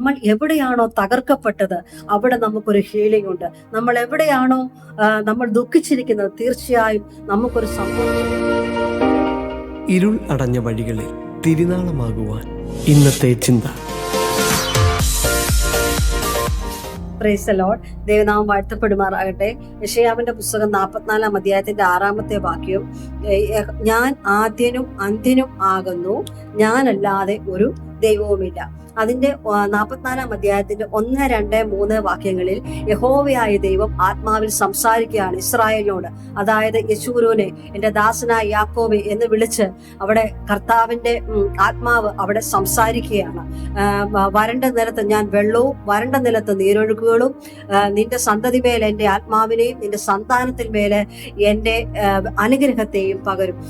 നമ്മൾ എവിടെയാണോ തകർക്കപ്പെട്ടത് അവിടെ നമുക്കൊരു ഹീലിംഗ് ഉണ്ട്. നമ്മൾ എവിടെയാണോ നമ്മൾ ദുഃഖിച്ചിരിക്കുന്നത് തീർച്ചയായും നമുക്കൊരു സന്തോഷം. ഇരുൾ അടഞ്ഞ വഴികളിൽ തിരുനാളമാകുവാൻ ഇന്നത്തെ ചിന്ത. Praise the Lord. ദൈവനാമം വാഴ്ത്തപ്പെടുമാറാകട്ടെ. യെശയ്യാവിന്റെ പുസ്തകം 44 അധ്യായത്തിന്റെ 6 വാക്യം, ഞാൻ ആദ്യനും അന്ത്യനും ആകുന്നു, ഞാനല്ലാതെ ഒരു ദൈവവുമില്ല. അതിന്റെ 44 അധ്യായത്തിന്റെ 1, 2, 3 വാക്യങ്ങളിൽ യഹോവയായ ദൈവം ആത്മാവിൽ സംസാരിക്കുകയാണ് ഇസ്രായേലിനോട്. അതായത് യെശുരൂനെ, എന്റെ ദാസനായ യാക്കോബെ എന്ന് വിളിച്ച് അവിടെ കർത്താവിന്റെ ആത്മാവ് അവിടെ സംസാരിക്കുകയാണ്. വരണ്ട നിലത്ത് ഞാൻ വെള്ളവും വരണ്ട നിലത്ത് നീരൊഴുക്കുകളും, നിന്റെ സന്തതി മേലെ എന്റെ ആത്മാവിനെയും നിന്റെ സന്താനത്തിൽ മേലെ എന്റെ അനുഗ്രഹത്തെയും പകരും.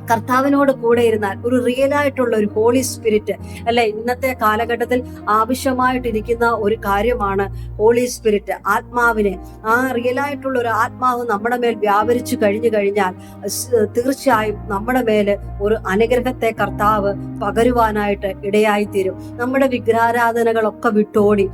കർത്താവിനോട് കൂടെ ഇരുന്നാൽ ഒരു റിയൽ ആയിട്ടുള്ള ഒരു ഹോളി സ്പിരിറ്റ് അല്ലെ, ഇന്നത്തെ കാലഘട്ടത്തിൽ ആവശ്യമായിട്ടിരിക്കുന്ന ഒരു കാര്യമാണ് ഹോളി സ്പിരിറ്റ്, ആത്മാവിനെ. ആ റിയൽ ആയിട്ടുള്ള ഒരു ആത്മാവ് നമ്മുടെ മേൽ വ്യാപരിച്ചു കഴിഞ്ഞാൽ തീർച്ചയായും നമ്മുടെ മേല് ഒരു അനുഗ്രഹത്തെ കർത്താവ് പകരുവാനായിട്ട് ഇടയായിത്തീരും. നമ്മുടെ വിഗ്രഹാരാധനകളൊക്കെ വിട്ടോടി,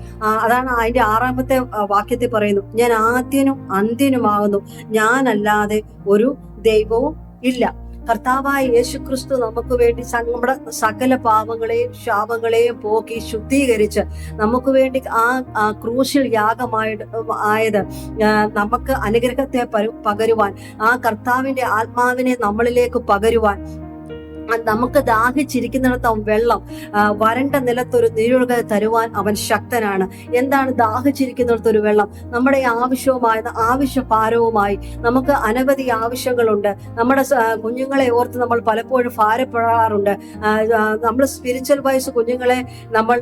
അതാണ് അതിന്റെ 6 വാക്യത്തിൽ പറയുന്നു, ഞാൻ ആദ്യനും അന്ത്യനുമാകുന്നു, ഞാനല്ലാതെ ഒരു ദൈവവും ഇല്ല. കർത്താവായ യേശുക്രിസ്തു നമുക്ക് വേണ്ടി നമ്മുടെ സകല പാപങ്ങളെയും ശാപങ്ങളെയും പോക്കി ശുദ്ധീകരിച്ച് നമുക്ക് വേണ്ടി ആ ക്രൂശിൽ ആയത് നമുക്ക് അനുഗ്രഹത്തെ പകരുവാൻ, ആ കർത്താവിന്റെ ആത്മാവിനെ നമ്മളിലേക്ക് പകരുവാൻ, നമുക്ക് ദാഹിച്ചിരിക്കുന്നിടത്ത് വെള്ളം, വരണ്ട നിലത്തൊരു നീരൊഴുക തരുവാൻ അവൻ ശക്തനാണ്. എന്താണ് ദാഹിച്ചിരിക്കുന്നിടത്തൊരു വെള്ളം? നമ്മുടെ ആവശ്യഭാരവുമായി നമുക്ക് അനവധി ആവശ്യങ്ങളുണ്ട്. നമ്മുടെ കുഞ്ഞുങ്ങളെ ഓർത്ത് നമ്മൾ പലപ്പോഴും ഭാരപ്പെടാറുണ്ട്. നമ്മൾ സ്പിരിച്വൽ വൈസ് കുഞ്ഞുങ്ങളെ നമ്മൾ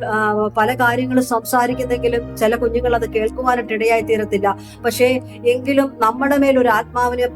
പല കാര്യങ്ങളും സംസാരിക്കുന്നെങ്കിലും ചില കുഞ്ഞുങ്ങൾ അത് കേൾക്കുവാനായിട്ട് ഇടയായി തീരത്തില്ല. പക്ഷേ എങ്കിലും നമ്മുടെ മേലൊരു ആത്മാവിനെ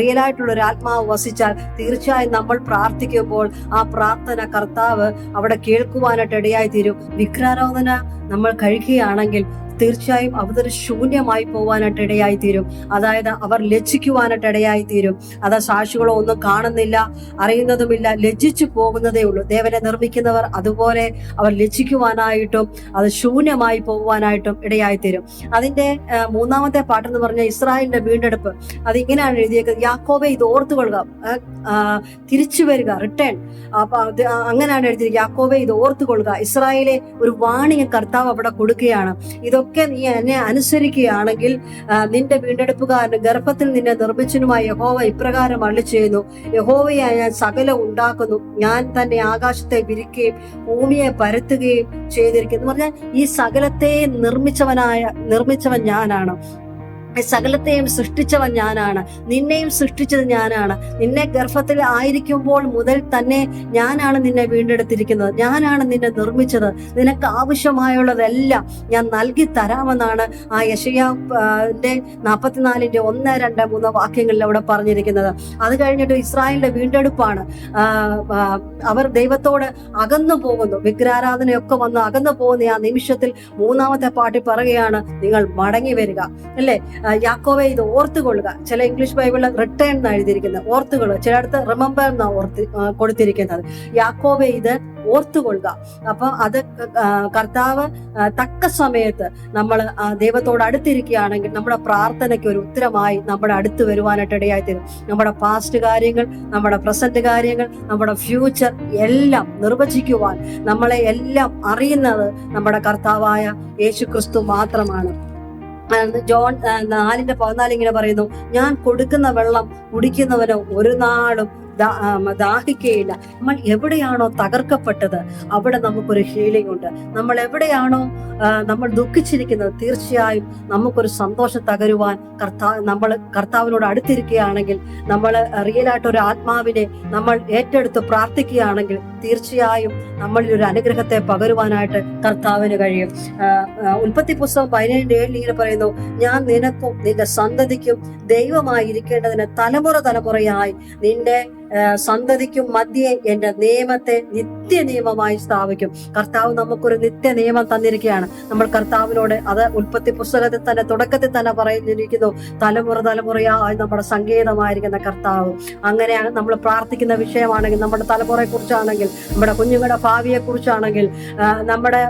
റിയൽ ആയിട്ടുള്ള ഒരു ആത്മാവ് വസിച്ചാൽ തീർച്ചയായും നമ്മൾ പ്രാർത്ഥിക്കും. ആ പ്രാർത്ഥന കർത്താവ് അവിടെ കേൾക്കുവാനായിട്ട് ഇടയായി തീരും. വിഗ്രഹാരാധന നമ്മൾ കഴിക്കുകയാണെങ്കിൽ തീർച്ചയായും അവർ ശൂന്യമായി പോവാനായിട്ട് ഇടയായി തീരും. അതായത് അവർ ലജ്ജിക്കുവാനായിട്ട് ഇടയായി തീരും. അത് സാക്ഷികളോ ഒന്നും കാണുന്നില്ല, അറിയുന്നതുമില്ല, ലജ്ജിച്ചു പോകുന്നതേ ഉള്ളൂ. ദേവനെ നിർമ്മിക്കുന്നവർ അതുപോലെ അവർ ലജ്ജിക്കുവാനായിട്ടും അത് ശൂന്യമായി പോകുവാനായിട്ടും ഇടയായി തീരും. അതിന്റെ 3 പാട്ടെന്ന് പറഞ്ഞ ഇസ്രായേലിന്റെ വീണ്ടെടുപ്പ്, അതിങ്ങനെയാണ് എഴുതിയേക്കുന്നത്, യാക്കോബെ ഇത് ഓർത്തുകൊള്ളുക, തിരിച്ചു വരിക, റിട്ടേൺ. അപ്പൊ അങ്ങനെയാണ് എഴുതിയത്, യാക്കോബെ ഇത് ഓർത്തുകൊള്ളുക. ഇസ്രായേലെ ഒരു വാണിംഗ് കർത്താവ് അവിടെ കൊടുക്കുകയാണ്. ഇതൊക്കെ നീ എന്നെ അനുസരിക്കുകയാണെങ്കിൽ നിന്റെ വീണ്ടെടുപ്പുകാരന് ഗർഭത്തിൽ നിന്നെ നിർമ്മിച്ചനുമായ യഹോവ ഇപ്രകാരം അരുളിച്ചെയ്യുന്നു, യഹോവയായ ഞാൻ സകലം ഉണ്ടാക്കുന്നു, ഞാൻ തന്നെ ആകാശത്തെ വിരിക്കുകയും ഭൂമിയെ പരത്തുകയും ചെയ്തിരിക്കുന്നു. എന്ന് പറഞ്ഞാൽ ഈ സകലത്തെ നിർമ്മിച്ചവൻ ഞാനാണ്, സകലത്തെയും സൃഷ്ടിച്ചവൻ ഞാനാണ്, നിന്നെയും സൃഷ്ടിച്ചത് ഞാനാണ്. നിന്നെ ഗർഭത്തിൽ ആയിരിക്കുമ്പോൾ മുതൽ തന്നെ ഞാനാണ് നിന്നെ വീണ്ടെടുത്തിരിക്കുന്നത്, ഞാനാണ് നിന്നെ നിർമ്മിച്ചത്. നിനക്ക് ആവശ്യമായുള്ളതെല്ലാം ഞാൻ നൽകി തരാമെന്നാണ് ആ യെശയ്യാവിന്റെ 44 1, 2, 3 വാക്യങ്ങളിൽ അവിടെ പറഞ്ഞിരിക്കുന്നത്. അത് കഴിഞ്ഞിട്ട് ഇസ്രായേലിന്റെ വീണ്ടെടുപ്പാണ്. അവർ ദൈവത്തോട് അകന്നു പോകുന്നു, വിഗ്രഹാരാധനയൊക്കെ വന്ന് അകന്നു പോകുന്ന ആ നിമിഷത്തിൽ 3 പാട്ടിൽ പറയുകയാണ്, നിങ്ങൾ മടങ്ങി വരിക, അല്ലേ? യാക്കോബെ ഇത് ഓർത്തുകൊള്ളുക. ചില ഇംഗ്ലീഷ് ബൈബിളിൽ റിട്ടേൺ എന്നാണ് എഴുതിയിരിക്കുന്നത്, ഓർത്തുകൊള്ളുക. ചിലയിടത്ത് റിമെമ്പർ എന്നാണ് കൊടുത്തിരിക്കുന്നത്. യാക്കോബെ ഇത് ഓർത്തുകൊള്ളുക. അപ്പൊ അത് കർത്താവ് തക്ക സമയത്ത് നമ്മൾ ദൈവത്തോട് അടുത്തിരിക്കുകയാണെങ്കിൽ നമ്മുടെ പ്രാർത്ഥനയ്ക്ക് ഒരു ഉത്തരമായി നമ്മുടെ അടുത്ത് വരുവാനായിട്ട് ഇടയായി തരും. നമ്മുടെ പാസ്റ്റ് കാര്യങ്ങൾ, നമ്മുടെ പ്രസന്റ് കാര്യങ്ങൾ, നമ്മുടെ ഫ്യൂച്ചർ എല്ലാം നിർവചിക്കുവാൻ നമ്മളെ എല്ലാം അറിയുന്നത് നമ്മുടെ കർത്താവായ യേശുക്രിസ്തു മാത്രമാണ്. ജോൺ 4:14 ഇങ്ങനെ പറയുന്നു, ഞാൻ കൊടുക്കുന്ന വെള്ളം കുടിക്കുന്നവനോ ഒരു നാളും ദാഹിക്കുകയില്ല. നമ്മൾ എവിടെയാണോ തകർക്കപ്പെട്ടത് അവിടെ നമുക്കൊരു ഹീലിംഗ് ഉണ്ട്. നമ്മൾ എവിടെയാണോ നമ്മൾ ദുഃഖിച്ചിരിക്കുന്നത് തീർച്ചയായും നമുക്കൊരു സന്തോഷം തകരുവാൻ നമ്മൾ കർത്താവിനോട് അടുത്തിരിക്കുകയാണെങ്കിൽ, നമ്മൾ റിയൽ ആയിട്ട് ഒരു ആത്മാവിനെ നമ്മൾ ഏറ്റെടുത്ത് പ്രാർത്ഥിക്കുകയാണെങ്കിൽ തീർച്ചയായും നമ്മളിൽ ഒരു അനുഗ്രഹത്തെ പകരുവാനായിട്ട് കർത്താവിന് കഴിയും. ഉൽപ്പത്തി പുസ്തകം 17:7 ഇങ്ങനെ പറയുന്നു, ഞാൻ നിനക്കും നിന്റെ സന്തതിക്കും ദൈവമായിരിക്കേണ്ടതിന് തലമുറയായി നിന്റെ സന്തതിക്കും മധ്യേ എന്റെ നിയമത്തെ നിത്യ നിയമമായി സ്ഥാപിക്കും. കർത്താവ് നമുക്കൊരു നിത്യ നിയമം തന്നിരിക്കുകയാണ്. നമ്മൾ കർത്താവിനോട്, അത് ഉൽപ്പത്തി പുസ്തകത്തിൽ തന്നെ തുടക്കത്തിൽ തന്നെ പറഞ്ഞിരിക്കുന്നു, തലമുറ തലമുറയായി നമ്മുടെ സങ്കേതമായിരിക്കുന്ന കർത്താവ്. അങ്ങനെയാണ് നമ്മൾ പ്രാർത്ഥിക്കുന്ന വിഷയമാണെങ്കിൽ, നമ്മുടെ തലമുറയെ കുറിച്ചാണെങ്കിൽ, നമ്മുടെ കുഞ്ഞുങ്ങളുടെ ഭാവിയെ കുറിച്ചാണെങ്കിൽ, നമ്മുടെ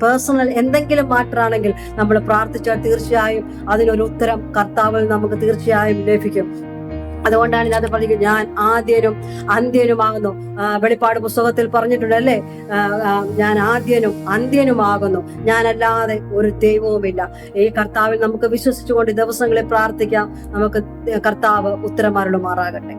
പേഴ്സണൽ എന്തെങ്കിലും മാറ്ററാണെങ്കിൽ നമ്മൾ പ്രാർത്ഥിച്ചാൽ തീർച്ചയായും അതിനൊരു ഉത്തരം കർത്താവിൽ നമുക്ക് തീർച്ചയായും ലഭിക്കും. അതുകൊണ്ടാണ് ഇതിനകത്ത് പറഞ്ഞിരിക്കുന്നത്, ഞാൻ ആദ്യനും അന്ത്യനുമാകുന്നു. വെളിപ്പാട് പുസ്തകത്തിൽ പറഞ്ഞിട്ടുണ്ട് അല്ലേ, ഞാൻ ആദ്യനും അന്ത്യനുമാകുന്നു, ഞാനല്ലാതെ ഒരു ദൈവവുമില്ല. ഈ കർത്താവിൽ നമുക്ക് വിശ്വസിച്ചുകൊണ്ട് ദിവസങ്ങളിൽ പ്രാർത്ഥിക്കാം. നമുക്ക് കർത്താവ് ഉത്തരമരുളുമാറാകട്ടെ.